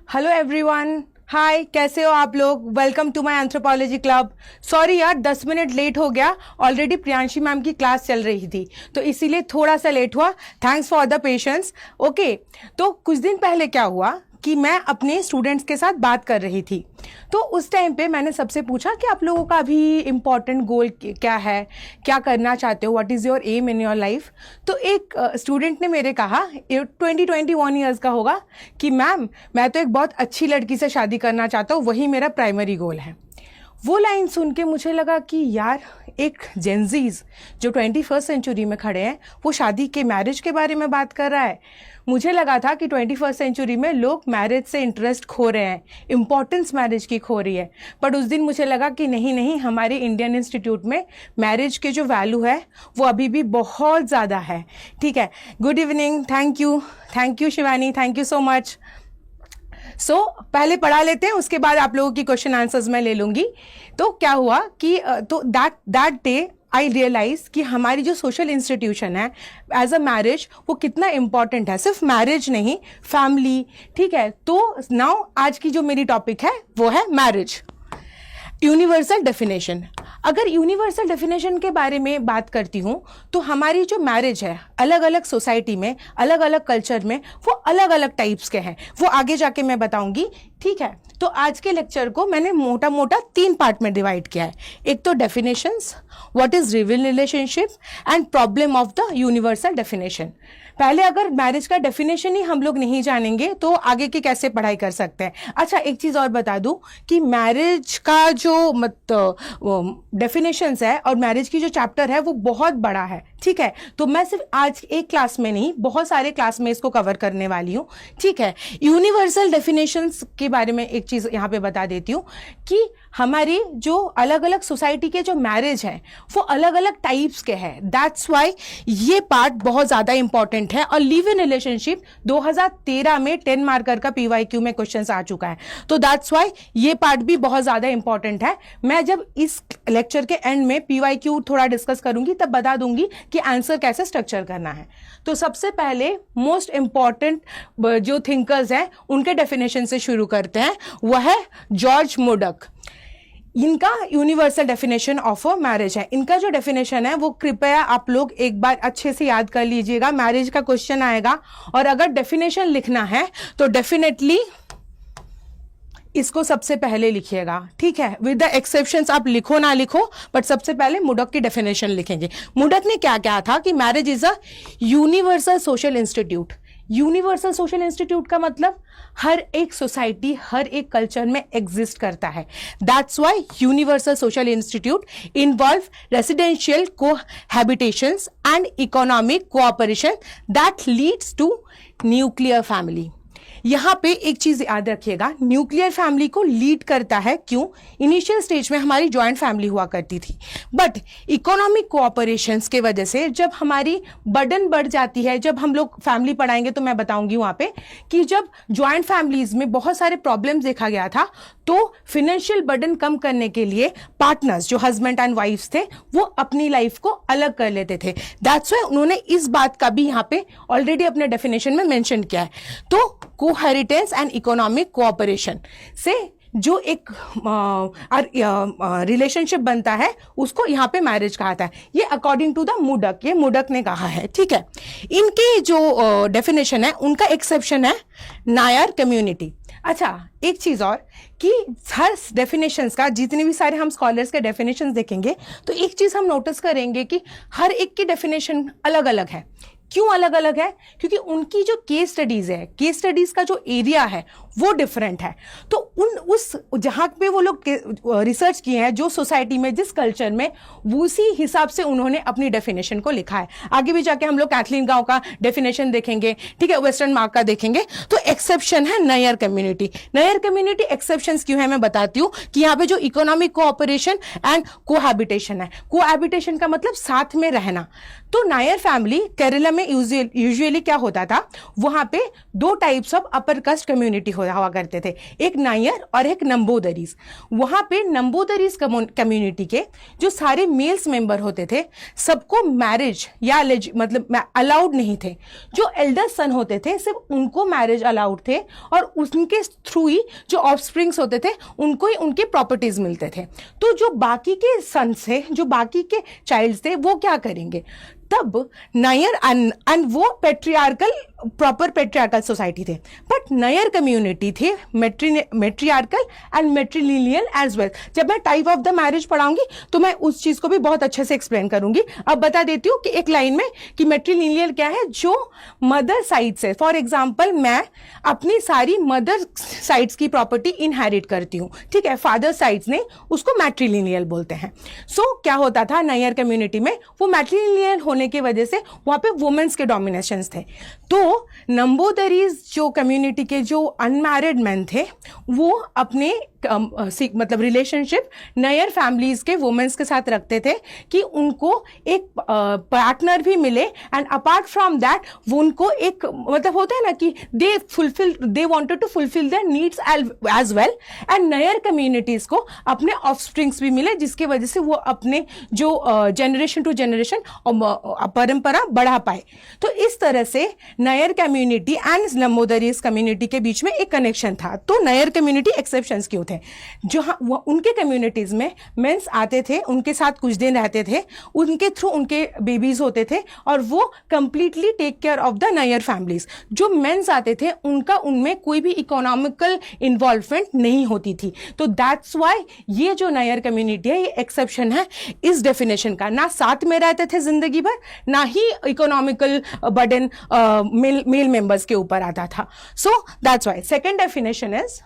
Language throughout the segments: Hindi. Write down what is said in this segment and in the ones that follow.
हेलो एवरीवन, हाय, कैसे हो आप लोग। Welcome to my anthropology club. Sorry यार, 10 मिनट लेट हो गया। ऑलरेडी प्रियांशी मैम की क्लास चल रही थी तो इसीलिए थोड़ा सा लेट हुआ। Thanks for the patience. Okay, तो कुछ दिन पहले क्या हुआ कि मैं अपने स्टूडेंट्स के साथ बात कर रही थी। तो उस टाइम पे मैंने सबसे पूछा कि आप लोगों का अभी इम्पॉर्टेंट गोल क्या है, क्या करना चाहते हो, what is your aim in your life. तो एक स्टूडेंट ने मेरे कहा, 21 ईयर्स का होगा, कि मैम मैं तो एक बहुत अच्छी लड़की से शादी करना चाहता हूँ, वही मेरा प्राइमरी गोल है। वो लाइन सुन के मुझे लगा कि यार, एक जेंजीज जो 21st सेंचुरी में खड़े हैं वो शादी के, मैरिज के बारे में बात कर रहा है। मुझे लगा था कि 21st सेंचुरी में लोग मैरिज से इंटरेस्ट खो रहे हैं, इंपॉर्टेंस मैरिज की खो रही है। बट उस दिन मुझे लगा कि नहीं नहीं, हमारे इंडियन इंस्टीट्यूट में मैरिज के जो वैल्यू है वो अभी भी बहुत ज़्यादा है। ठीक है, good evening, thank you Shivani, thank you so much. So पहले पढ़ा लेते हैं, उसके बाद आप लोगों की क्वेश्चन आंसर्स मैं ले लूँगी। तो क्या हुआ कि तो दैट डे आई रियलाइज कि हमारी जो सोशल इंस्टीट्यूशन है एज अ मैरिज वो कितना इम्पॉर्टेंट है। सिर्फ मैरिज नहीं, फैमिली। ठीक है, तो नाउ आज की जो मेरी टॉपिक है वो है मैरिज। Universal definition. अगर यूनिवर्सल डेफिनेशन के बारे में बात करती हूँ तो हमारी जो मैरिज है अलग अलग सोसाइटी में, अलग अलग कल्चर में वो अलग अलग टाइप्स के हैं, वो आगे जाके मैं बताऊंगी। ठीक है, तो आज के लेक्चर को मैंने मोटा मोटा 3 पार्ट में डिवाइड किया है। एक तो definitions, what is real relationship and problem of the universal definition. पहले अगर मैरिज का डेफिनेशन ही हम लोग नहीं जानेंगे तो आगे की कैसे पढ़ाई कर सकते हैं। अच्छा, एक चीज़ और बता दूं कि मैरिज का जो डेफिनेशंस है और मैरिज की जो चैप्टर है वो बहुत बड़ा है। ठीक है, तो मैं सिर्फ आज एक क्लास में नहीं, बहुत सारे क्लास में इसको कवर करने वाली हूँ। ठीक है, यूनिवर्सल डेफिनेशंस के बारे में एक चीज़ यहाँ पे बता देती हूँ कि हमारी जो अलग अलग सोसाइटी के जो मैरिज हैं वो अलग अलग टाइप्स के हैं। दैट्स वाई ये पार्ट बहुत ज़्यादा इंपॉर्टेंट है। और लिव इन रिलेशनशिप 2013 में 10 मार्कर का PYQ में क्वेश्चन आ चुका है, तो दैट्स वाई ये पार्ट भी बहुत ज़्यादा इंपॉर्टेंट है। मैं जब इस लेक्चर के एंड में PYQ थोड़ा डिस्कस करूंगी तब बता दूंगी कि आंसर कैसे स्ट्रक्चर करना है। तो सबसे पहले मोस्ट इंपॉर्टेंट जो थिंकर्स हैं उनके डेफिनेशन से शुरू करते हैं, वह है जॉर्ज मोडक। इनका universal definition of a marriage है। इनका जो डेफिनेशन है वो कृपया आप लोग एक बार अच्छे से याद कर लीजिएगा, मैरिज का क्वेश्चन आएगा और अगर डेफिनेशन लिखना है तो डेफिनेटली इसको सबसे पहले लिखिएगा। ठीक है, विद द एक्सेप्शंस, आप लिखो ना लिखो, बट सबसे पहले मुडक की डेफिनेशन लिखेंगे। मुडक ने क्या कहा था कि marriage is a universal social institute. Universal social institute का मतलब हर एक सोसाइटी, हर एक कल्चर में एग्जिस्ट करता है। That's why universal social institute involve residential cohabitations and economic cooperation that leads to nuclear family. यहाँ पे एक चीज याद रखिएगा, न्यूक्लियर फैमिली को लीड करता है। क्यों? इनिशियल स्टेज में हमारी जॉइंट फैमिली हुआ करती थी, बट इकोनॉमिक कोऑपरेशंस के वजह से जब हमारी बर्डन बढ़ जाती है, जब हम लोग फैमिली पढ़ाएंगे तो मैं बताऊंगी वहां पे कि जब जॉइंट फैमिलीज में बहुत सारे प्रॉब्लम्स देखा गया था तो फिनेंशियल बर्डन कम करने के लिए पार्टनर्स जो हस्बैंड एंड वाइफ्स थे वो अपनी लाइफ को अलग कर लेते थे। दैट्स वाई उन्होंने इस बात का भी यहाँ पे ऑलरेडी अपने डेफिनेशन में मेंशन किया है। तो कोहेरिटेंस एंड इकोनॉमिक कोऑपरेशन से जो एक रिलेशनशिप बनता है उसको यहाँ पे मैरिज कहा था। ये अकॉर्डिंग टू द मुडक, ये मुडक ने कहा है। ठीक है, इनके जो डेफिनेशन है उनका एक्सेप्शन है नायर कम्युनिटी। अच्छा, एक चीज और कि हर डेफिनेशंस का, जितने भी सारे हम स्कॉलर्स के डेफिनेशंस देखेंगे तो एक चीज हम नोटिस करेंगे कि हर एक की डेफिनेशन अलग अलग है। क्यों अलग अलग है? क्योंकि उनकी जो केस स्टडीज है, केस स्टडीज का जो एरिया है वो डिफरेंट है। तो उस जहाँ पे वो लोग रिसर्च किए हैं, जो सोसाइटी में, जिस कल्चर में, उसी हिसाब से उन्होंने अपनी डेफिनेशन को लिखा है। आगे भी जाके हम लोग कैथलीन गांव का डेफिनेशन देखेंगे, ठीक है, वेस्टर्न मार्क का देखेंगे। तो एक्सेप्शन है Nair community. Nair community exceptions क्यों है मैं बताती हूँ कि यहाँ पे जो इकोनॉमिक कोऑपरेशन एंड कोहैबिटेशन है, कोहैबिटेशन का मतलब साथ में रहना। तो नायर फैमिली केरला में यूजुअली क्या होता था, वहां पे दो types of upper caste community हुआ करते थे, एक नायर और एक नंबूदरीज। वहां पे नंबूदरीज कम्युनिटी के जो सारे मेल्स मेंबर होते थे सबको मैरिज या मतलब अलाउड नहीं थे। जो एल्डर सन होते थे सिर्फ उनको मैरिज अलाउड थे और उनके थ्रू ही जो ऑफस्प्रिंग्स होते थे उनको ही उनके प्रॉपर्टीज मिलते थे। तो जो बाकी के सन्स थे, जो बाकी के चाइल्ड थे, वो क्या करेंगे? तब नायर एंड वो पेट्रियार्कल, प्रॉपर पेट्रियार्कल सोसाइटी थे, बट नायर कम्युनिटी थे मेट्रियार्कल एंड मेट्रिलिनियल एज वेल। जब मैं टाइप ऑफ द मैरिज पढ़ाऊंगी तो मैं उस चीज को भी बहुत अच्छे से एक्सप्लेन करूंगी। अब बता देती हूँ कि एक लाइन में कि मेट्रिलिनियल क्या है, जो मदर साइड से, फॉर एग्जाम्पल मैं अपनी सारी मदर साइड्स की प्रॉपर्टी इनहेरिट करती हूँ, ठीक है, फादर साइड्स ने, उसको मैट्रिलिनियल बोलते हैं। सो क्या होता था नायर कम्युनिटी में, वो मैट्रिलिनियल होने की वजह से वहां पे वुमेन्स के डोमिनेशंस थे। तो नंबूदरीज जो कम्युनिटी के जो अनमैरिड मैन थे वो अपने मतलब रिलेशनशिप नायर फैमिलीज के वुमेन्स के साथ रखते थे कि उनको एक पार्टनर भी मिले, एंड अपार्ट फ्रॉम दैट वो उनको एक मतलब होता है ना कि they wanted to fulfil their needs as well, and Nair communities को अपने ऑफस्प्रिंग्स भी मिले, जिसकी वजह से वो अपने जो जनरेशन टू जनरेशन परंपरा बढ़ा पाए। तो इस तरह से नायर कम्युनिटी एंड नंबूदरीज कम्युनिटी के बीच में एक कनेक्शन था। तो नायर कम्युनिटी एक्सेप्शंस क्यों थे? जो उनके कम्युनिटीज में मेंस आते थे, उनके साथ कुछ दिन रहते थे, उनके थ्रू उनके बेबीज होते थे और वो completely take care of the Nair families. जो मेंस आते थे उनका उनमें कोई भी इकोनॉमिकल इन्वॉल्वमेंट नहीं होती थी। तो दैट्स वाई ये जो नायर कम्युनिटी है ये एक्सेप्शन है इस डेफिनेशन का। ना साथ में रहते थे जिंदगी भर, ना ही इकोनॉमिकल बर्डन मेल मेंबर्स के ऊपर आता था। So that's why second definition is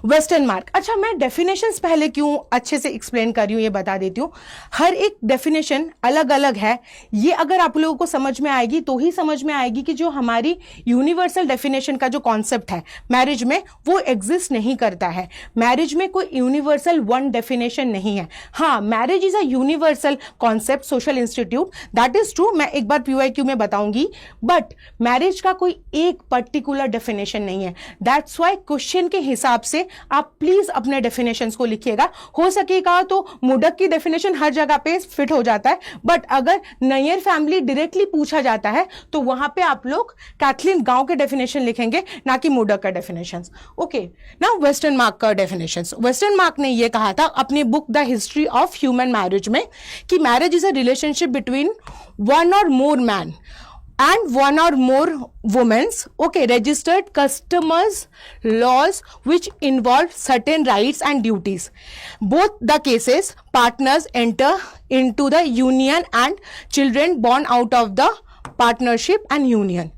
western mark. अच्छा, मैं डेफिनेशंस पहले क्यों अच्छे से एक्सप्लेन कर रही हूं ये बता देती हूं। हर एक डेफिनेशन अलग अलग है, ये अगर आप लोगों को समझ में आएगी तो ही समझ में आएगी कि जो हमारी यूनिवर्सल डेफिनेशन का जो कॉन्सेप्ट है मैरिज में वो एग्जिस्ट नहीं करता है। मैरिज में कोई यूनिवर्सल वन डेफिनेशन नहीं है। हाँ, marriage is a universal concept, social institute, that is true, मैं एक बार PYQ में बताऊंगी, बट मैरिज का कोई एक पर्टिकुलर डेफिनेशन नहीं है। दैट्स वाई क्वेश्चन के हिसाब से आप प्लीज अपने डेफिनेशंस को लिखिएगा। हो सकेगा तो मुडक की डेफिनेशन हर जगह पे फिट हो जाता है, बट अगर नायर फैमिली डायरेक्टली पूछा जाता है तो वहां पे आप लोग कैथलीन गांव के डेफिनेशन लिखेंगे, ना कि मुडक का definitions. Okay, now western mark का डेफिनेशंस। वेस्टर्न मार्क ने ये कहा था अपनी book the history of human marriage में कि marriage is a relationship between one और more man and one or more women's, okay, registered customers, laws which involve certain rights and duties. Both the cases, partners enter into the union and children born out of the partnership and union.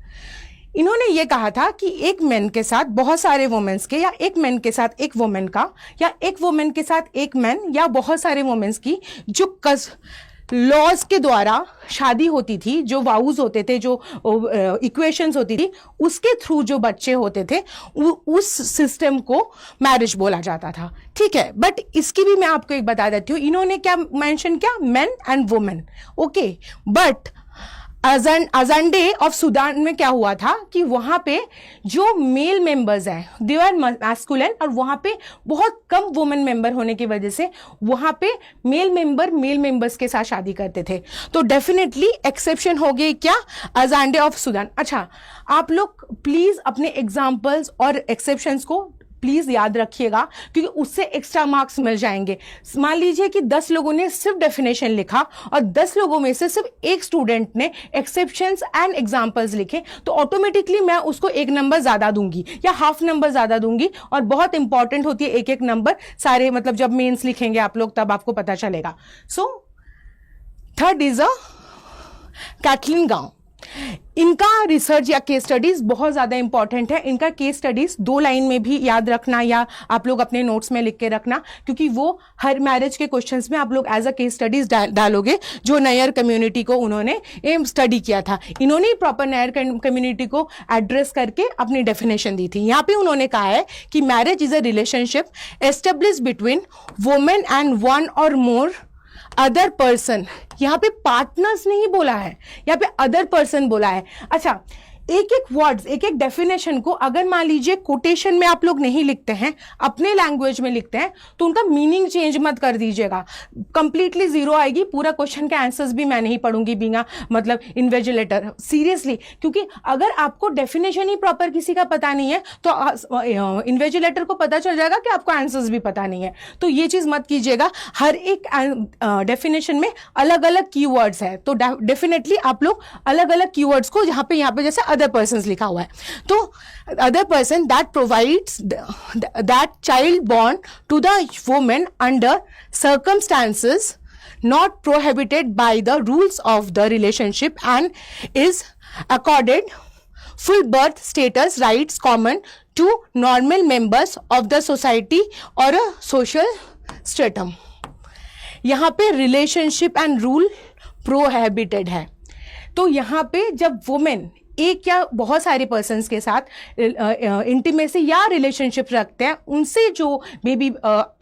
इन्होंने ये कहा था कि एक मैन के साथ बहुत सारे वुमेन्स के, या एक मैन के साथ एक वुमेन का, या एक वुमेन के साथ एक मैन, या बहुत सारे वुमेन्स की जो लॉज के द्वारा शादी होती थी, जो वाउज होते थे, जो इक्वेशंस होती थी, उसके थ्रू जो बच्चे होते थे, उस सिस्टम को मैरिज बोला जाता था। ठीक है, बट इसकी भी मैं आपको एक बता देती हूँ। इन्होंने क्या मेंशन किया? Man and women. Okay, but Azande of Sudan में क्या हुआ था कि वहां पे जो मेल मेंबर्स हैं दे आर मैस्कुलिन, और वहां पे बहुत कम वुमेन मेंबर होने की वजह से वहां पे मेल मेंबर्स के साथ शादी करते थे। तो डेफिनेटली एक्सेप्शन हो गई क्या? अजांडे ऑफ सूडान। अच्छा, आप लोग प्लीज अपने एग्जाम्पल्स और एक्सेप्शंस को प्लीज याद रखिएगा, क्योंकि उससे एक्स्ट्रा मार्क्स मिल जाएंगे। मान लीजिए कि 10 लोगों ने सिर्फ डेफिनेशन लिखा और 10 लोगों में से सिर्फ एक स्टूडेंट ने एक्सेप्शंस एंड एग्जांपल्स लिखे, तो ऑटोमेटिकली मैं उसको 1 नंबर ज्यादा दूंगी या हाफ नंबर ज्यादा दूंगी। और बहुत इंपॉर्टेंट होती है एक नंबर सारे, मतलब जब मेंस लिखेंगे आप लोग तब आपको पता चलेगा। So third is a Kathleen गांव। इनका रिसर्च या केस स्टडीज बहुत ज्यादा इंपॉर्टेंट है। इनका केस स्टडीज 2 लाइन में भी याद रखना या आप लोग अपने नोट्स में लिख के रखना, क्योंकि वो हर मैरिज के क्वेश्चंस में आप लोग एज अ केस स्टडीज डालोगे। जो नायर कम्युनिटी को उन्होंने स्टडी किया था, इन्होंने प्रॉपर नायर कम्युनिटी को एड्रेस करके अपनी डेफिनेशन दी थी। यहाँ पे उन्होंने कहा है कि marriage is a relationship establish between women and one और मोर अदर पर्सन, यहाँ पे पार्टनर्स नहीं बोला है, यहाँ पे अदर पर्सन बोला है। अच्छा, एक एक वर्ड्स, एक एक डेफिनेशन को अगर मान लीजिए कोटेशन में आप लोग नहीं लिखते हैं, अपने लैंग्वेज में लिखते हैं, तो उनका मीनिंग चेंज मत कर दीजिएगा, कंप्लीटली जीरो आएगी। पूरा क्वेश्चन के आंसर्स भी मैं नहीं पढ़ूंगी बीइंग मतलब इन्विजिलेटर, सीरियसली, क्योंकि अगर आपको डेफिनेशन ही प्रॉपर किसी का पता नहीं है तो इन्विजिलेटर को पता चल जाएगा कि आपको आंसर्स भी पता नहीं है। तो ये चीज मत कीजिएगा। हर एक डेफिनेशन में अलग अलग कीवर्ड्स है, तो डेफिनेटली आप लोग अलग अलग कीवर्ड्स को यहाँ पे जैसे अदर पर्सन्स लिखा हुआ है, तो other person that provides that child born to the women under circumstances not prohibited by the rules of the relationship and is accorded full birth status rights common to normal members of the society or a social stratum। यहाँ पे रिलेशनशिप एंड रूल प्रोहिबिटेड है, तो यहाँ पे जब वुमेन एक या बहुत सारे पर्सन्स के साथ इंटीमेसी या रिलेशनशिप रखते हैं, उनसे जो बेबी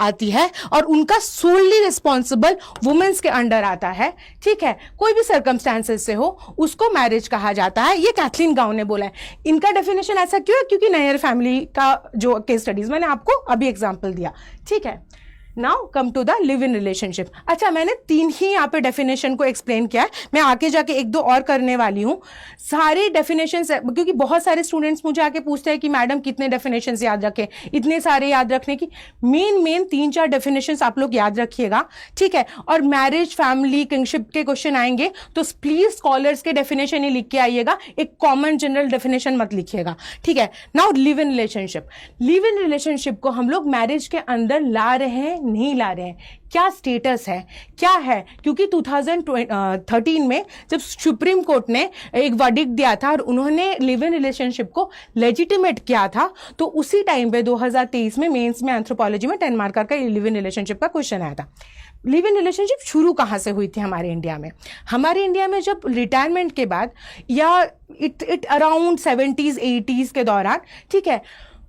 आती है और उनका सोलली रिस्पॉन्सिबल वुमेन्स के अंडर आता है, ठीक है, कोई भी सर्कमस्टांसेस से हो, उसको मैरिज कहा जाता है। ये कैथलीन गाउन ने बोला है। इनका डेफिनेशन ऐसा क्यों है? क्योंकि नयर फैमिली का जो केस स्टडीज मैंने आपको अभी एग्जाम्पल दिया, ठीक है। Now come to the live in relationship. अच्छा, मैंने 3 ही यहाँ पे डेफिनेशन को एक्सप्लेन किया है, मैं आके जाके 1-2 और करने वाली हूँ। सारे डेफिनेशंस, क्योंकि बहुत सारे स्टूडेंट्स मुझे आके पूछते हैं कि मैडम कितने डेफिनेशंस याद रखें, इतने सारे याद रखने की। मेन 3-4 डेफिनेशंस आप लोग याद रखिएगा, ठीक है। और मैरिज, फैमिली, किंगशिप के क्वेश्चन आएंगे तो प्लीज स्कॉलर्स के डेफिनेशन ही लिख के आइएगा, एक कॉमन जनरल डेफिनेशन मत लिखिएगा, ठीक है। Now live in relationship. Live in relationship को हम लोग मैरिज के अंदर ला रहे हैं, नहीं ला रहे हैं, क्या स्टेटस है, क्या है? क्योंकि 2013 में जब सुप्रीम कोर्ट ने एक वर्डिक्ट दिया था और उन्होंने लिव इन रिलेशनशिप को लेजिटिमेट किया था, तो उसी टाइम पे 2023 में मेंस में एंथ्रोपोलॉजी में 10 मार्कर का लिव इन रिलेशनशिप का क्वेश्चन आया था। लिव इन रिलेशनशिप शुरू कहाँ से हुई थी हमारे इंडिया में? हमारे इंडिया में जब रिटायरमेंट के बाद या इट अराउंड 70s 80s के दौरान, ठीक है,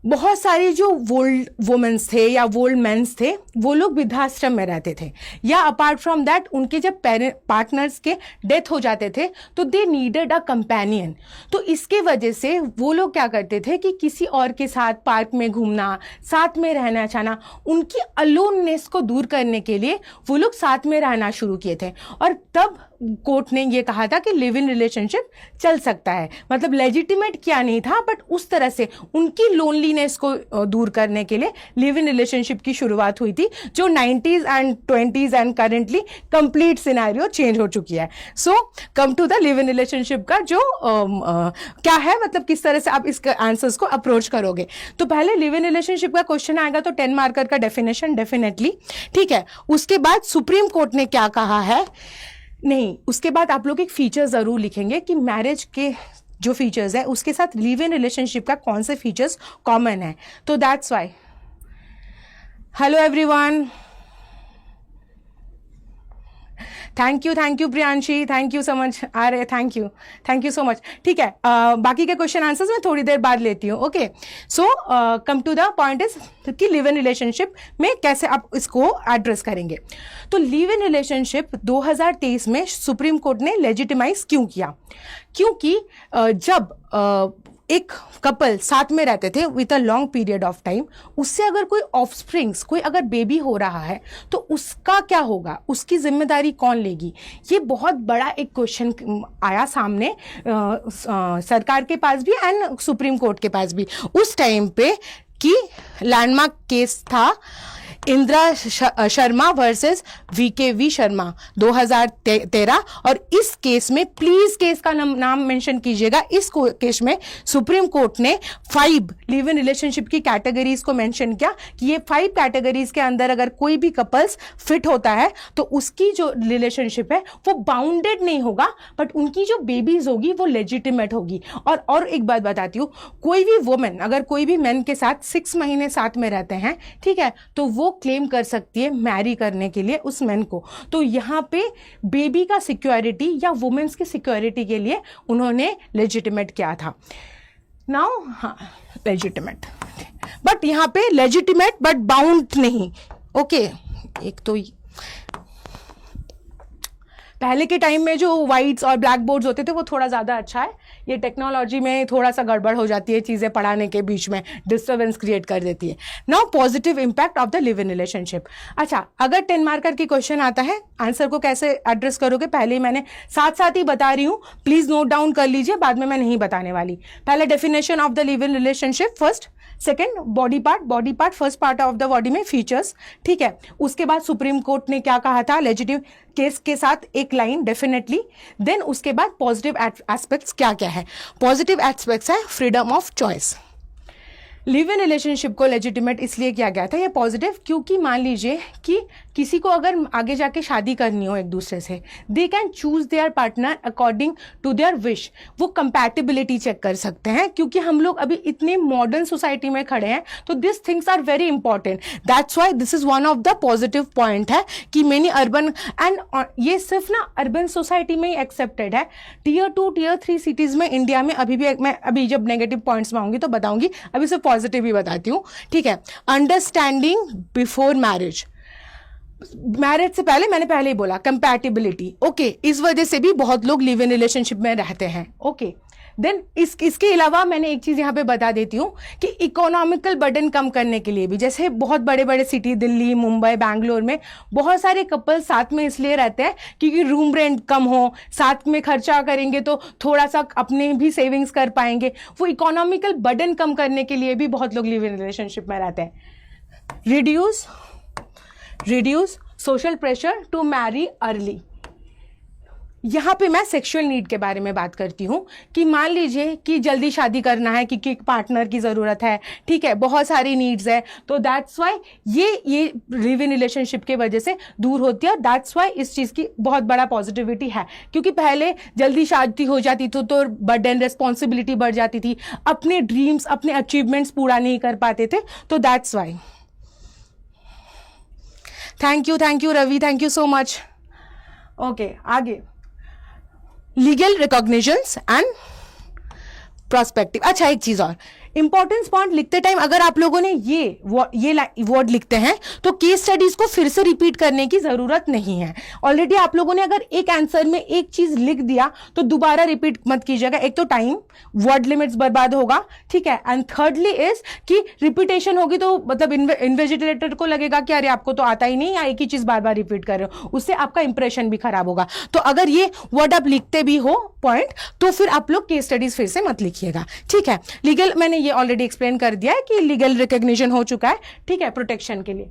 बहुत सारे जो वोल्ड वुमेन्स थे या वोल्ड मेन्स थे, वो लोग वृद्धाश्रम में रहते थे, या अपार्ट फ्रॉम दैट उनके जब पार्टनर्स के डेथ हो जाते थे तो दे नीडेड अ कंपेनियन। तो इसके वजह से वो लोग क्या करते थे कि किसी और के साथ पार्क में घूमना, साथ में रहना चाहना, उनकी अलोननेस को दूर करने के लिए वो लोग साथ में रहना शुरू किए थे। और तब कोर्ट ने ये कहा था कि लिव इन रिलेशनशिप चल सकता है, मतलब लेजिटिमेट किया नहीं था, बट उस तरह से उनकी लोनलीनेस को दूर करने के लिए लिव इन रिलेशनशिप की शुरुआत हुई थी, जो 90s and 20s and currently complete scenario change हो चुकी है। So come to the live in relationship का जो क्या है, मतलब किस तरह से आप इसके आंसर्स को अप्रोच करोगे। तो पहले लिव इन रिलेशनशिप का क्वेश्चन आएगा तो 10 मार्कर का डेफिनेशन डेफिनेटली, ठीक है। उसके बाद सुप्रीम कोर्ट ने क्या कहा है, नहीं, उसके बाद आप लोग एक फीचर जरूर लिखेंगे कि मैरिज के जो फीचर्स है उसके साथ लिव इन रिलेशनशिप का कौन से फीचर्स कॉमन है। तो that's why, hello everyone, thank you Priyanshi, thank you so much. आ रहे, थैंक यू सो मच, ठीक है। बाकी के क्वेश्चन आंसर्स मैं थोड़ी देर बाद लेती हूँ, okay. So come to the point is कि लिव इन रिलेशनशिप में कैसे आप इसको एड्रेस करेंगे। तो लिव इन रिलेशनशिप 2023 में सुप्रीम कोर्ट ने लेजिटिमाइज क्यों किया? क्योंकि जब एक कपल साथ में रहते थे with a long period of time, उससे अगर कोई ऑफस्प्रिंग्स, कोई अगर बेबी हो रहा है तो उसका क्या होगा, उसकी जिम्मेदारी कौन लेगी? ये बहुत बड़ा एक क्वेश्चन आया सामने सरकार के पास भी एंड सुप्रीम कोर्ट के पास भी उस टाइम पे, कि लैंडमार्क केस था इंदिरा शर्मा वर्सेस वीकेवी शर्मा 2013। और इस केस में, प्लीज केस का नाम मेंशन कीजिएगा, इस केस में सुप्रीम कोर्ट ने 5 लिव इन रिलेशनशिप की कैटेगरीज को मेंशन किया कि ये 5 कैटेगरीज के अंदर अगर कोई भी कपल्स फिट होता है तो उसकी जो रिलेशनशिप है वो बाउंडेड नहीं होगा, बट उनकी जो बेबीज होगी वो लेजिटिमेट होगी। और एक बात बताती हूँ, कोई भी वुमेन अगर कोई भी मैन के साथ 6 महीने साथ में रहते हैं, ठीक है, तो वो क्लेम कर सकती है मैरी करने के लिए उस मैन को। तो यहाँ पे बेबी का सिक्योरिटी या वुमेन्स की सिक्योरिटी के लिए उन्होंने लेजिटिमेट किया था। नाउ हाँ, लेजिटिमेट, बट यहाँ पे लेजिटिमेट बट बाउंड नहीं, ओके। एक तो पहले के टाइम में जो वाइट्स और ब्लैक बोर्ड्स होते थे वो थोड़ा ज़्यादा अच्छा है, ये टेक्नोलॉजी में थोड़ा सा गड़बड़ हो जाती है, चीज़ें पढ़ाने के बीच में डिस्टर्बेंस क्रिएट कर देती है। Now positive impact of the live in relationship. अच्छा, अगर 10 मार्कर की क्वेश्चन आता है, आंसर को कैसे एड्रेस करोगे पहले ही मैंने साथ साथ ही बता रही हूँ, प्लीज नोट डाउन कर लीजिए, बाद में मैं नहीं बताने वाली। पहले definition of the live in relationship first, second body part first part of the body में फीचर्स, ठीक है। उसके बाद सुप्रीम कोर्ट ने क्या कहा था, लेजिटिम केस के साथ एक लाइन डेफिनेटली। देन उसके बाद पॉजिटिव एस्पेक्ट्स क्या क्या है। पॉजिटिव एस्पेक्ट्स है freedom of choice. Live in relationship को लेजिटिमेट इसलिए किया गया था ये पॉजिटिव, क्योंकि मान लीजिए कि किसी को अगर आगे जाके शादी करनी हो एक दूसरे से, they can choose their partner according to their wish. वो कंपैटिबिलिटी चेक कर सकते हैं, क्योंकि हम लोग अभी इतने मॉडर्न सोसाइटी में खड़े हैं, तो this things are very important. That's why this is one of the positive point है कि मेनी अर्बन एंड ये सिर्फ ना अर्बन सोसाइटी में ही एक्सेप्टेड है। टीयर 2 टीयर 3 सिटीज में इंडिया में अभी भी, मैं अभी जब नेगेटिव पॉइंट्स में आऊंगी तो बताऊंगी, अभी सिर्फ पॉजिटिव ही बताती हूँ, ठीक है। अंडरस्टैंडिंग बिफोर मैरिज, मैरिज से पहले, मैंने पहले ही बोला कंपैटिबिलिटी, ओके, इस वजह से भी बहुत लोग लिव इन रिलेशनशिप में रहते हैं, ओके। देन इसके अलावा मैंने एक चीज यहाँ पे बता देती हूँ कि इकोनॉमिकल बर्डन कम करने के लिए भी, जैसे बहुत बड़े बड़े सिटी दिल्ली, मुंबई, बैंगलोर में बहुत सारे कपल साथ में इसलिए रहते हैं क्योंकि रूम रेंट कम हो, साथ में खर्चा करेंगे तो थोड़ा सा अपने भी सेविंग्स कर पाएंगे। वो इकोनॉमिकल बर्डन कम करने के लिए भी बहुत लोग लिव इन रिलेशनशिप में रहते हैं। Reduce social pressure to marry early. यहाँ पे मैं सेक्सुअल नीड के बारे में बात करती हूँ कि मान लीजिए कि जल्दी शादी करना है, कि एक पार्टनर की ज़रूरत है, ठीक है, बहुत सारी नीड्स है, तो दैट्स वाई ये लिव इन रिलेशनशिप के वजह से दूर होती है। दैट्स वाई इस चीज़ की बहुत बड़ा पॉजिटिविटी है, क्योंकि पहले जल्दी शादी हो जाती थी तो बर्डन, रिस्पॉन्सिबिलिटी बढ़ जाती थी, अपने ड्रीम्स, अपने अचीवमेंट्स पूरा नहीं कर पाते थे, तो that's why. Thank you Ravi, thank you so much. Okay, आगे लीगल रिकॉग्निशंस एंड प्रोस्पेक्टिव। अच्छा, एक चीज और इंपॉर्टेंस पॉइंट लिखते टाइम अगर आप लोगों ने ये वर्ड लिखते हैं तो केस स्टडीज को फिर से रिपीट करने की जरूरत नहीं है। ऑलरेडी आप लोगों ने अगर एक आंसर में एक चीज लिख दिया तो दोबारा रिपीट मत कीजिएगा। एक तो टाइम, वर्ड लिमिट्स बर्बाद होगा, ठीक है, एंड थर्डली इज कि रिपीटेशन होगी तो मतलब इन्वेजिटेटर को लगेगा कि अरे आपको तो आता ही नहीं, या एक ही चीज बार बार रिपीट कर रहे हो, उससे आपका इंप्रेशन भी खराब होगा। तो अगर ये वर्ड आप लिखते भी हो पॉइंट, तो फिर आप लोग केस स्टडीज फिर से मत लिखिएगा, ठीक है। लीगल मैंने ये ऑलरेडी एक्सप्लेन कर दिया है कि लीगल रिकॉग्निशन हो चुका है, ठीक है, प्रोटेक्शन के लिए।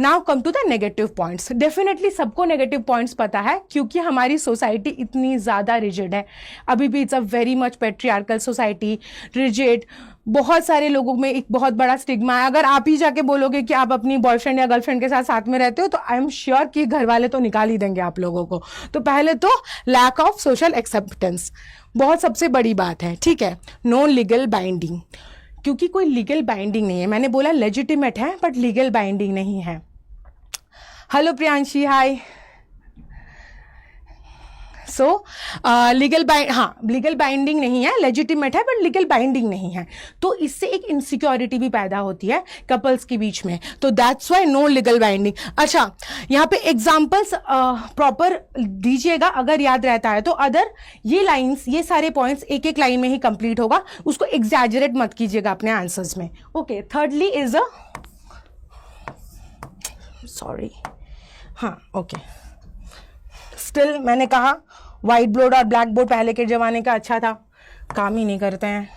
Now come to the negative points. Definitely सबको नेगेटिव पॉइंट्स पता है, क्योंकि हमारी सोसाइटी इतनी ज़्यादा रिजिड है अभी भी। It's a very much patriarchal society, rigid. बहुत सारे लोगों में एक बहुत बड़ा स्टिग्मा है। अगर आप ही जाके बोलोगे कि आप अपनी बॉयफ्रेंड या गर्लफ्रेंड के साथ में रहते हो तो आई एम श्योर कि घर वाले तो निकाल ही देंगे आप लोगों को। तो पहले तो लैक ऑफ सोशल एक्सेप्टेंस बहुत सबसे बड़ी बात है, ठीक है। नो लीगल बाइंडिंग, क्योंकि कोई लीगल बाइंडिंग नहीं है। मैंने बोला लेजिटिमेट है बट लीगल बाइंडिंग नहीं है। हेलो प्रियांशी, हाय। सो लीगल बाइंडिंग नहीं है, लेजिटिमेट है बट लीगल बाइंडिंग नहीं है, तो इससे एक इनसिक्योरिटी भी पैदा होती है कपल्स के बीच में। तो that's why no legal binding. अच्छा, यहाँ पे एग्जांपल्स प्रॉपर दीजिएगा अगर याद रहता है तो। अदर ये लाइंस, ये सारे पॉइंट्स एक एक लाइन में ही कंप्लीट होगा, उसको एग्जैजरेट मत कीजिएगा अपने आंसर्स में, ओके। थर्डली इज सॉरी, हाँ, ओके। स्टिल मैंने कहा व्हाइट बोर्ड और ब्लैक बोर्ड पहले के जमाने का अच्छा था, काम ही नहीं करते हैं।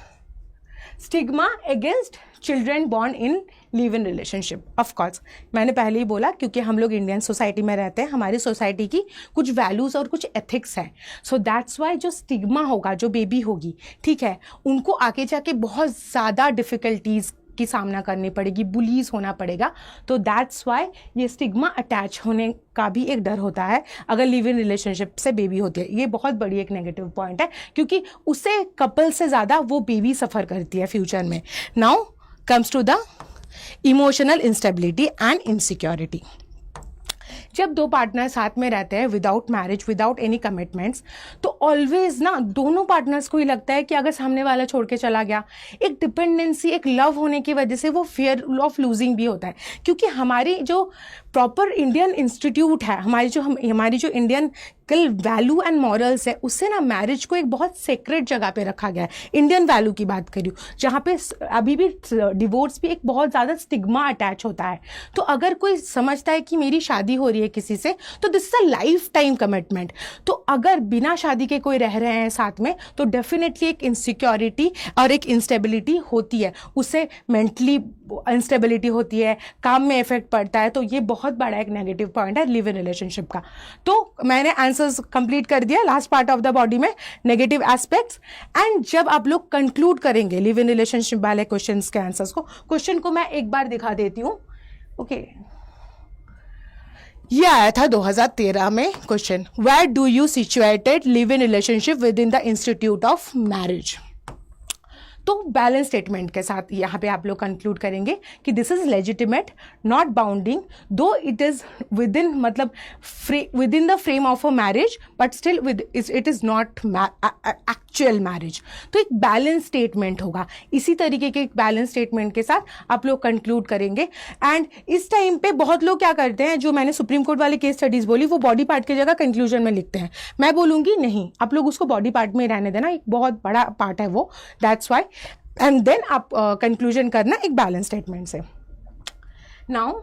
Stigma against children born in live in relationship. Of course मैंने पहले ही बोला, क्योंकि हम लोग इंडियन सोसाइटी में रहते हैं, हमारी सोसाइटी की कुछ वैल्यूज़ और कुछ एथिक्स है। सो दैट्स वाई जो स्टिग्मा होगा, जो बेबी होगी, ठीक है, उनको आगे जाके बहुत ज़्यादा डिफ़िकल्टीज़ की सामना करनी पड़ेगी, बुलीज होना पड़ेगा। तो दैट्स वाई ये स्टिग्मा अटैच होने का भी एक डर होता है अगर लिव इन रिलेशनशिप से बेबी होती है। ये बहुत बड़ी एक नेगेटिव पॉइंट है, क्योंकि उससे कपल से ज़्यादा वो बेबी सफ़र करती है फ्यूचर में। Now comes to the emotional instability and insecurity. जब दो पार्टनर साथ में रहते हैं without marriage, without any commitments, तो ऑलवेज ना दोनों पार्टनर्स को ही लगता है कि अगर सामने वाला छोड़ के चला गया, एक डिपेंडेंसी, एक लव होने की वजह से वो फियर ऑफ लूजिंग भी होता है। क्योंकि हमारी जो प्रॉपर इंडियन इंस्टीट्यूट है, हमारी जो Indian ethical value and morals है उससे ना मैरिज को एक बहुत सेक्रेट जगह पे रखा गया है। इंडियन वैल्यू की बात करूँ जहाँ पे अभी भी डिवोर्स भी एक बहुत ज़्यादा स्टिग्मा अटैच होता है। तो अगर कोई समझता है कि मेरी शादी हो रही है किसी से तो this is a life time commitment. तो अगर बिना शादी के कोई रह रहे हैं साथ में तो डेफिनेटली एक इनसिक्योरिटी और एक इंस्टेबिलिटी होती है, उससे मेंटली इंस्टेबिलिटी होती है, काम में इफेक्ट पड़ता है। तो ये बहुत बड़ा एक नेगेटिव पॉइंट है लिव इन रिलेशनशिप का। तो मैंने आंसर्स कंप्लीट कर दिया last part of the body में नेगेटिव एस्पेक्ट्स। एंड जब आप लोग कंक्लूड करेंगे लिव इन रिलेशनशिप वाले क्वेश्चंस के आंसर्स को, क्वेश्चन को मैं एक बार दिखा देती हूँ। ओके, ये आया था 2013 में question, where do you situated live in relationship within the institute of marriage. तो बैलेंस स्टेटमेंट के साथ यहाँ पे आप लोग कंक्लूड करेंगे कि this is legitimate, not binding, though it is within मतलब within the frame of a marriage but still with it is not actual marriage. तो एक बैलेंस स्टेटमेंट होगा। इसी तरीके के एक बैलेंस स्टेटमेंट के साथ आप लोग कंक्लूड करेंगे। एंड इस टाइम पे बहुत लोग क्या करते हैं, जो मैंने सुप्रीम कोर्ट वाले केस स्टडीज बोली वो बॉडी पार्ट की जगह कंक्लूजन में लिखते हैं। मैं बोलूँगी नहीं, आप लोग उसको बॉडी पार्ट में रहने देना, एक बहुत बड़ा पार्ट है वो, दैट्स वाई। एंड देन आप कंक्लूजन करना एक बैलेंस स्टेटमेंट से। Now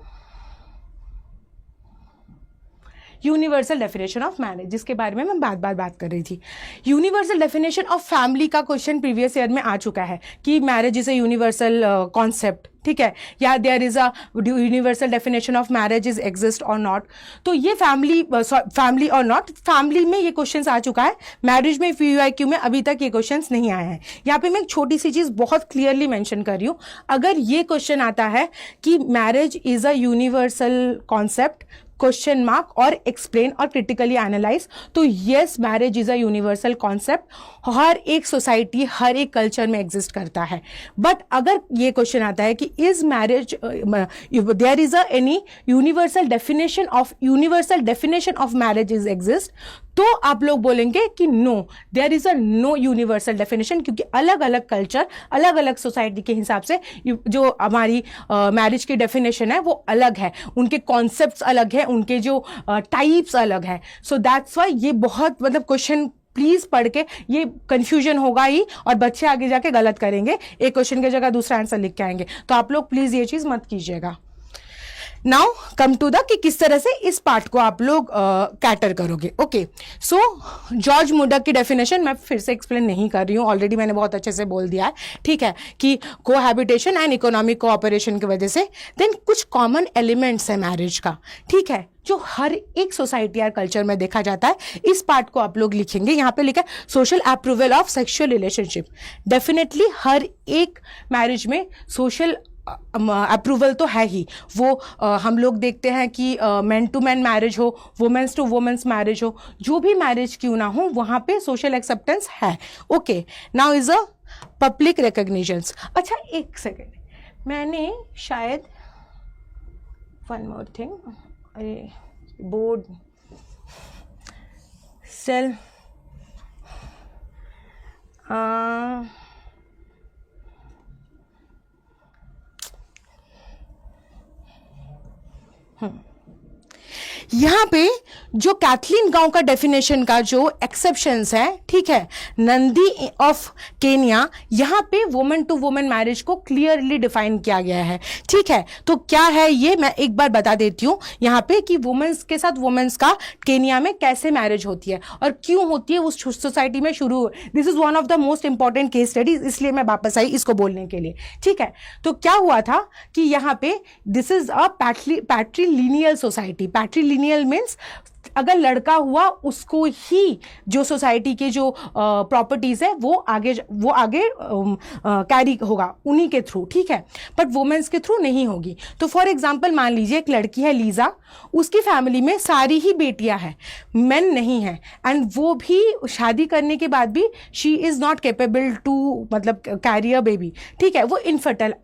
universal definition of marriage, जिसके बारे में मैं बात कर रही थी। यूनिवर्सल डेफिनेशन ऑफ फैमिली का क्वेश्चन प्रीवियस ईयर में आ चुका है कि marriage is a universal concept, ठीक है, या there is a universal definition of marriage is exist और नॉट। तो ये फैमिली और नॉट, फैमिली में ये क्वेश्चन आ चुका है, मैरिज में PYQ में अभी तक ये क्वेश्चन नहीं आए हैं। यहाँ पे मैं एक छोटी सी चीज बहुत क्लियरली मेंशन कर रही हूँ, अगर ये क्वेश्चन आता है कि marriage is a universal concept question mark और एक्सप्लेन और क्रिटिकली एनालाइज, तो yes marriage is a universal concept, हर एक सोसाइटी हर एक कल्चर में एग्जिस्ट करता है। बट अगर ये क्वेश्चन आता है कि is marriage there is a any universal definition of marriage is exist, तो आप लोग बोलेंगे कि no, there is a no universal definition, क्योंकि अलग अलग कल्चर अलग अलग सोसाइटी के हिसाब से जो हमारी मैरिज की डेफिनेशन है वो अलग है, उनके कॉन्सेप्ट्स अलग है, उनके जो टाइप्स अलग है। सो दैट्स वाई ये बहुत मतलब क्वेश्चन प्लीज पढ़ के, ये कंफ्यूजन होगा ही और बच्चे आगे जाके गलत करेंगे, एक क्वेश्चन की जगह दूसरा आंसर लिख के आएंगे। तो आप लोग प्लीज ये चीज मत कीजिएगा। नाउ कम टू द कि किस तरह से इस पार्ट को आप लोग कैटर करोगे। ओके, सो जॉर्ज मुडक की डेफिनेशन मैं फिर से एक्सप्लेन नहीं कर रही हूँ, ऑलरेडी मैंने बहुत अच्छे से बोल दिया है, ठीक है, कि कोहैबिटेशन एंड इकोनॉमिक कोऑपरेशन की वजह से देन कुछ कॉमन एलिमेंट्स है मैरिज का, ठीक है, जो हर एक सोसाइटी या कल्चर में देखा जाता है। इस पार्ट को आप लोग लिखेंगे, यहाँ पे लिखा है social approval of sexual relationship. Definitely हर एक मैरिज में सोशल अप्रूवल तो है ही, वो हम लोग देखते हैं कि मैन टू मैन मैरिज हो, वुमेन्स टू वुमेन्स मैरिज हो, जो भी मैरिज क्यों ना हो वहाँ पे सोशल एक्सेप्टेंस है। Okay, now is a public recognitions. अच्छा एक सेकेंड, मैंने शायद वन मोर थिंग, अरे बोर्ड सेल यहाँ पे जो कैथलीन गांव का डेफिनेशन का जो एक्सेप्शंस है, ठीक है, नंदी ऑफ केन्या, यहाँ पे वुमेन टू वुमेन मैरिज को क्लियरली डिफाइन किया गया है, ठीक है। तो क्या है ये मैं एक बार बता देती हूँ यहाँ पे कि वुमेन्स के साथ वुमेन्स का केन्या में कैसे मैरिज होती है और क्यों होती है उस सोसाइटी में शुरू। This is one of the most important case studies, इसलिए मैं वापस आई इसको बोलने के लिए, ठीक है। तो क्या हुआ था कि यहाँ पे this is a patrilineal society. Patrilineal means अगर लड़का हुआ उसको ही जो सोसाइटी के जो प्रॉपर्टीज है वो आगे कैरी होगा उन्हीं के थ्रू, ठीक है, बट वुमेन्स के थ्रू नहीं होगी। तो फॉर एग्जांपल मान लीजिए एक लड़की है लीजा, उसकी फैमिली में सारी ही बेटियां हैं, मेन नहीं है, एंड वो भी शादी करने के बाद भी she is not capable to मतलब कैरी अ बेबी, ठीक है, वो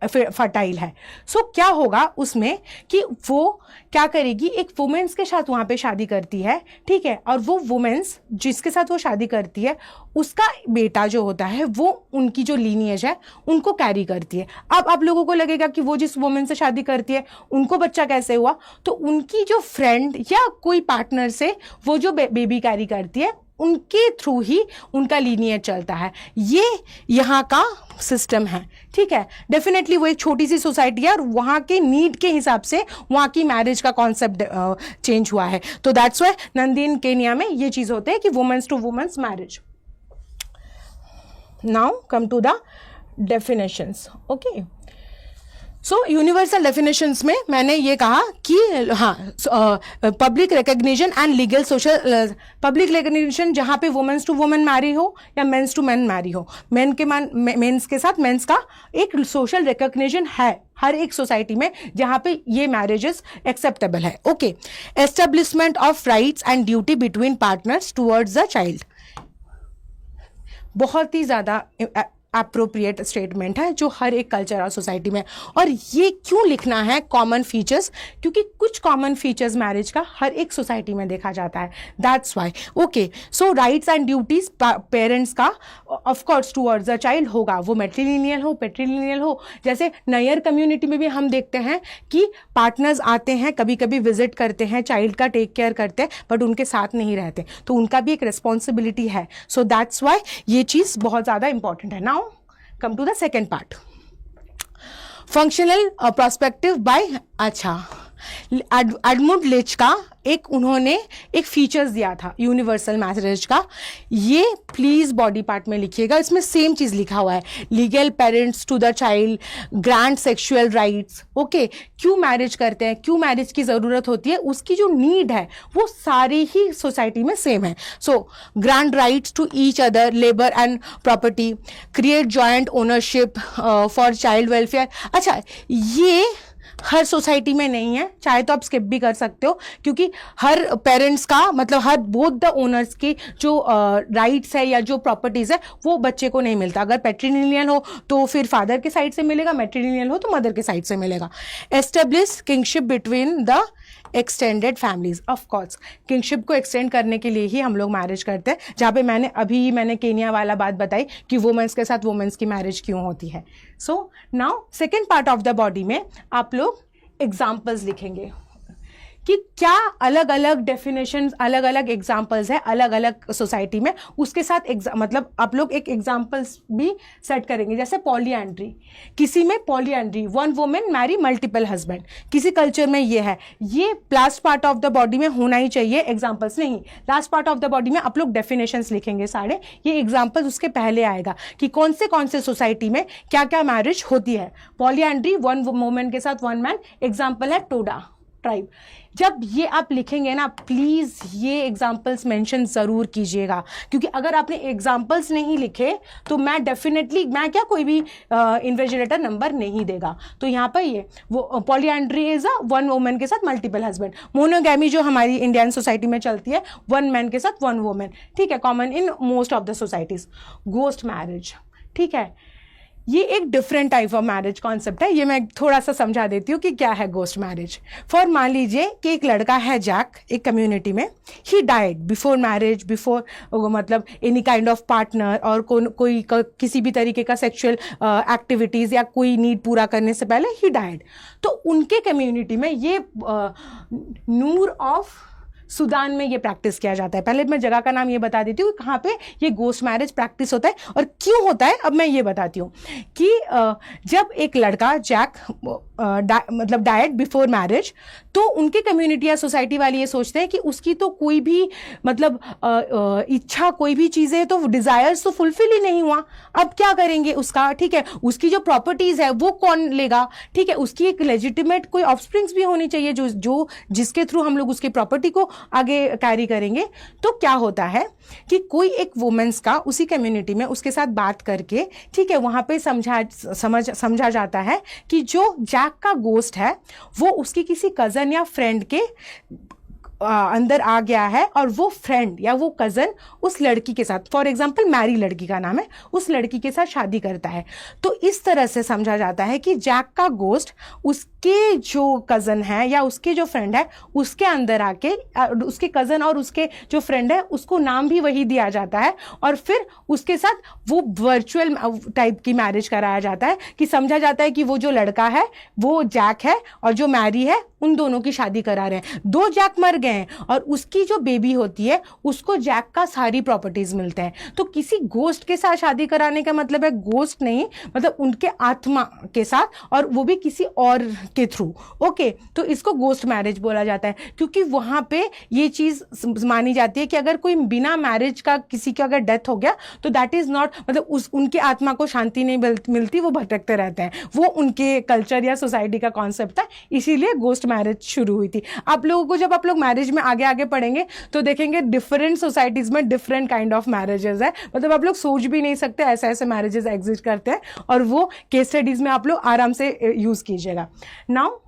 फर्टाइल है। सो क्या होगा उसमें कि वो क्या करेगी, एक वुमेन्स के साथ वहां पे शादी करती करती है, ठीक है, और वो वुमेन्स जिसके साथ वो शादी करती है उसका बेटा जो होता है वो उनकी जो लीनिएज है उनको कैरी करती है। अब आप लोगों को लगेगा कि वो जिस वुमेन से शादी करती है उनको बच्चा कैसे हुआ, तो उनकी जो फ्रेंड या कोई पार्टनर से वो जो बेबी कैरी करती है उनके थ्रू ही उनका लीनिएज चलता है। ये यहाँ का सिस्टम है, ठीक है। डेफिनेटली वो एक छोटी सी सोसाइटी है और वहाँ के नीड के हिसाब से वहाँ की मैरिज का कॉन्सेप्ट चेंज हुआ है। तो दैट्स वाई नंदीन केनिया में ये चीज़ होते हैं कि womens to womens marriage. Now come to the definitions. Okay, so universal definitions में मैंने ये कहा कि हाँ, public recognition and legal social, public recognition जहाँ पे वुमेन्स टू वुमेन मैरी हो या मेंस टू मेन मैरी हो, मेंस के साथ मेंस का एक सोशल रिकग्निशन है हर एक सोसाइटी में जहाँ पे ये मैरिजेस एक्सेप्टेबल है। Okay, establishment of rights and duty between partners towards the child, बहुत ही ज़्यादा अप्रोप्रिएट स्टेटमेंट है जो हर एक कल्चर और सोसाइटी में। और ये क्यों लिखना है कॉमन फीचर्स, क्योंकि कुछ कॉमन फीचर्स मैरिज का हर एक सोसाइटी में देखा जाता है, that's why. Okay, so rights and duties parents का of course towards the child होगा, वो मैट्रिलिनियल हो पेट्रिलिनियल हो। जैसे नयर कम्युनिटी में भी हम देखते हैं कि पार्टनर्स आते हैं, कभी कभी विजिट करते हैं, चाइल्ड का टेक केयर करते हैं, बट उनके साथ नहीं रहते, तो उनका भी एक रिस्पॉन्सिबिलिटी है। सो दैट्स वाई ये चीज़ बहुत ज़्यादा इंपॉर्टेंट है। Now come to the second part, functional perspective by Edmund Leach का एक उन्होंने एक फीचर्स दिया था यूनिवर्सल मैरिज का, ये प्लीज बॉडी पार्ट में लिखिएगा, इसमें सेम चीज लिखा हुआ है, legal parents to the child, grant sexual rights. Okay, क्यों मैरिज करते हैं, क्यों मैरिज की जरूरत होती है, उसकी जो नीड है वो सारी ही सोसाइटी में सेम है। So grant rights to each other, labour and property, create joint ownership for child welfare. अच्छा, ये हर सोसाइटी में नहीं है, चाहे तो आप स्किप भी कर सकते हो, क्योंकि हर पेरेंट्स का मतलब हर बोथ द ओनर्स की जो राइट्स है या जो प्रॉपर्टीज है वो बच्चे को नहीं मिलता। अगर पैट्रिलिनियल हो तो फिर फादर के साइड से मिलेगा, मैट्रिलिनियल हो तो मदर के साइड से मिलेगा। Establish kingship between the extended families, of course kingship को एक्सटेंड करने के लिए ही हम लोग मैरिज करते हैं, जहाँ पे मैंने केनिया वाला बात बताई कि वुमेन्स के साथ वुमेन्स की मैरिज क्यों होती है। So now second part of the body में आप लोग एग्जाम्पल्स लिखेंगे कि क्या अलग अलग डेफिनेशन, अलग अलग एग्जाम्पल्स है अलग अलग सोसाइटी में, उसके साथ मतलब आप लोग एक एग्जाम्पल्स भी सेट करेंगे। जैसे पॉलीएंड्री, किसी में polyandry, one women marry multiple husband, किसी कल्चर में ये है, ये last part of the body में होना ही चाहिए, एग्जाम्पल्स नहीं। Last part of the body में आप लोग डेफिनेशंस लिखेंगे सारे, ये एग्जाम्पल्स उसके पहले आएगा कि कौन से सोसाइटी में क्या क्या मैरिज होती है। पॉलीएंड्री, वन वुमेन के साथ वन मैन, एग्जाम्पल है टोडा ट्राइब। जब ये आप लिखेंगे ना, प्लीज ये एग्जाम्पल्स मेंशन जरूर कीजिएगा, क्योंकि अगर आपने एग्जाम्पल्स नहीं लिखे तो मैं डेफिनेटली क्या कोई भी इन्विजिलेटर नंबर नहीं देगा। तो यहाँ पर ये वो polyandry is a one women के साथ मल्टीपल हस्बैंड। मोनोगैमी जो हमारी इंडियन सोसाइटी में चलती है, वन मैन के साथ वन वुमेन, ठीक है, common in most of the societies. Ghost marriage, ठीक है, ये एक different type of marriage concept है, ये मैं थोड़ा सा समझा देती हूँ कि क्या है गोस्ट मैरिज। फॉर मान लीजिए कि एक लड़का है जैक, एक कम्युनिटी में, he died before marriage, before मतलब एनी काइंड ऑफ पार्टनर और कोई किसी भी तरीके का सेक्सुअल एक्टिविटीज़ या कोई नीड पूरा करने से पहले ही डाइड। तो उनके कम्युनिटी में ये नूर ऑफ सूडान में ये प्रैक्टिस किया जाता है। पहले मैं जगह का नाम ये बता देती हूँ कहाँ पे ये गोस्ट मैरिज प्रैक्टिस होता है और क्यों होता है, अब मैं ये बताती हूँ कि जब एक लड़का जैक मतलब डाइड बिफोर मैरिज, तो उनके कम्युनिटी या सोसाइटी वाले ये सोचते हैं कि उसकी तो कोई भी मतलब इच्छा, कोई भी चीज़ें तो डिज़ायर्स तो फुलफिल ही नहीं हुआ, अब क्या करेंगे उसका, ठीक है, उसकी जो प्रॉपर्टीज़ है वो कौन लेगा, ठीक है, उसकी एक लेजिटिमेट कोई ऑफस्प्रिंग्स भी होनी चाहिए जो जिसके थ्रू हम लोग उसकी प्रॉपर्टी को आगे कैरी करेंगे। तो क्या होता है कि कोई एक वुमेन्स का उसी कम्युनिटी में उसके साथ बात करके, ठीक है, वहाँ पे समझा जाता है कि जो जैक का गोस्ट है वो उसकी किसी कज़न या फ्रेंड के अंदर आ गया है और वो फ्रेंड या वो कजन उस लड़की के साथ, फॉर एग्जांपल मैरी लड़की का नाम है, उस लड़की के साथ शादी करता है, तो इस तरह से समझा जाता है कि जैक का गोस्ट उसके जो कजन है या उसके जो फ्रेंड है उसके अंदर आके उसके कजन और उसके जो फ्रेंड है उसको नाम भी वही दिया जाता है और फिर उसके साथ वो वर्चुअल टाइप की मैरिज कराया जाता है कि समझा जाता है कि वो जो लड़का है वो जैक है और जो मैरी है उन दोनों की शादी करा रहे हैं। दो जैक मर गए हैं और उसकी जो बेबी होती है उसको जैक का सारी प्रॉपर्टीज मिलते हैं। तो किसी गोस्ट के साथ शादी कराने का मतलब है गोस्ट नहीं, मतलब उनके आत्मा के साथ, और वो भी किसी और के थ्रू। ओके, तो इसको गोस्ट मैरिज बोला जाता है क्योंकि वहां पे ये चीज मानी जाती है कि अगर कोई बिना मैरिज का किसी का अगर डेथ हो गया तो दैट इज नॉट, मतलब उनके आत्मा को शांति नहीं मिलती, वो भटकते रहते हैं। वो उनके कल्चर या सोसाइटी का कॉन्सेप्ट था, इसीलिए गोस्ट मैरिज शुरू हुई थी। आप लोगों को जब आप लोग मैरिज में आगे आगे पढ़ेंगे तो देखेंगे डिफरेंट सोसाइटीज में डिफरेंट काइंड ऑफ मैरिजेस है, मतलब आप लोग सोच भी नहीं सकते ऐसे ऐसे मैरिजेस एग्जिस्ट करते हैं, और वो केस स्टडीज में आप लोग आराम से यूज कीजिएगा। नाउ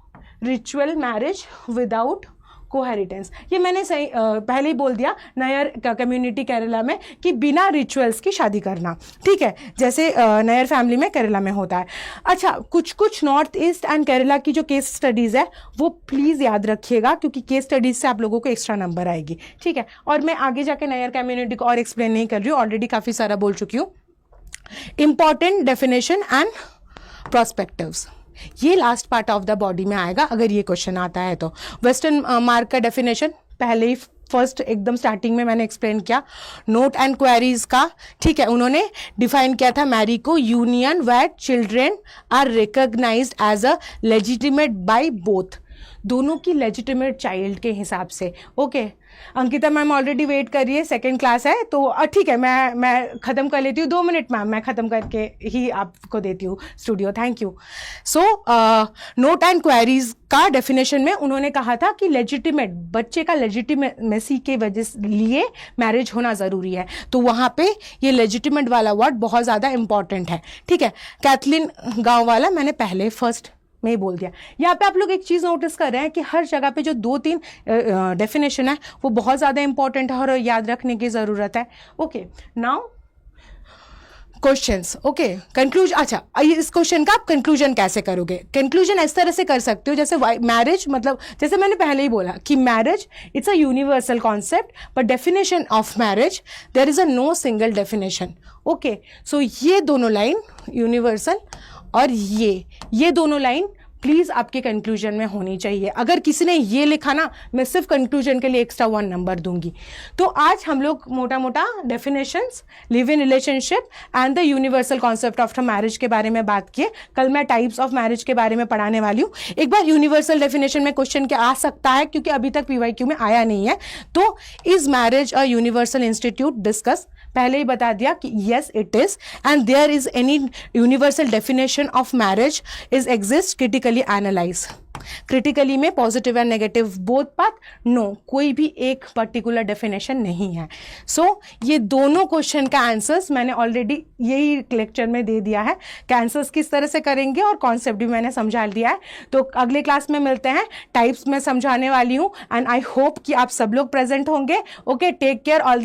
रिचुअल मैरिज विदाउट कोहेरिटेंस, ये मैंने सही पहले ही बोल दिया नायर कम्युनिटी केरला में कि बिना रिचुअल्स की शादी करना, ठीक है, जैसे नायर फैमिली में केरला में होता है। अच्छा, कुछ कुछ नॉर्थ ईस्ट एंड केरला की जो केस स्टडीज़ है वो प्लीज़ याद रखिएगा क्योंकि केस स्टडीज से आप लोगों को एक्स्ट्रा नंबर आएगी, ठीक है। और मैं आगे जाके नायर कम्युनिटी को और एक्सप्लेन नहीं कर रही हूँ, ऑलरेडी काफ़ी सारा बोल चुकी हूँ। इंपॉर्टेंट डेफिनेशन एंड प्रोस्पेक्टिव्स, ये last part of the body में आएगा अगर ये क्वेश्चन आता है तो। वेस्टर्न मार्क का डेफिनेशन पहले ही फर्स्ट एकदम स्टार्टिंग में मैंने एक्सप्लेन किया। नोट एंड क्वेरीज का, ठीक है, उन्होंने डिफाइन किया था मैरी को union where children are recognized as a legitimate by both, दोनों की लेजिटिमेट चाइल्ड के हिसाब से। Okay, Ankita ma'am already wait कर रही है, सेकंड क्लास है तो ठीक है, मैं ख़त्म कर लेती हूँ, 2 मिनट मैम, मैं ख़त्म करके ही आपको देती हूँ studio, thank you. So note and queries का डेफिनेशन में उन्होंने कहा था कि लेजिटिमेट, बच्चे का लेजिटिमेसी के वजह से लिए मैरिज होना ज़रूरी है, तो वहाँ पे ये लेजिटिमेट वाला वर्ड बहुत ज़्यादा इंपॉर्टेंट है, ठीक है। कैथलीन गाँव वाला मैंने पहले फर्स्ट में ही बोल दिया। यहाँ पे आप लोग एक चीज़ नोटिस कर रहे हैं कि हर जगह पे जो 2-3 डेफिनेशन है वो बहुत ज़्यादा इंपॉर्टेंट है और याद रखने की ज़रूरत है। Okay, now questions. Okay, conclusion. अच्छा, इस क्वेश्चन का आप कंक्लूजन कैसे करोगे? कंक्लूजन इस तरह से कर सकते हो जैसे मैरिज, मतलब जैसे मैंने पहले ही बोला कि marriage it's a universal concept, but definition of marriage there is a no single definition. Okay, so ये दोनों लाइन यूनिवर्सल और ये दोनों लाइन प्लीज़ आपके कंक्लूजन में होनी चाहिए। अगर किसी ने ये लिखा ना, मैं सिर्फ कंक्लूजन के लिए एक्स्ट्रा 1 नंबर दूंगी। तो आज हम लोग मोटा मोटा definitions, live in relationship and the universal concept of marriage के बारे में बात किए। कल मैं टाइप्स ऑफ मैरिज के बारे में पढ़ाने वाली हूँ। एक बार यूनिवर्सल डेफिनेशन में क्वेश्चन क्या आ सकता है क्योंकि अभी तक PYQ में आया नहीं है, तो is marriage a universal institute discuss, पहले ही बता दिया कि yes it is and there is any universal definition of marriage is exists, critically analyze। Critically में positive and negative both path, no, कोई भी एक पर्टिकुलर डेफिनेशन नहीं है। सो ये दोनों क्वेश्चन का आंसर्स मैंने ऑलरेडी यही लेक्चर में दे दिया है कि आंसर्स किस तरह से करेंगे और कॉन्सेप्ट भी मैंने समझा दिया है। तो अगले क्लास में मिलते हैं, टाइप्स में समझाने वाली हूँ एंड आई होप कि आप सब लोग प्रेजेंट होंगे। Okay, take care, all the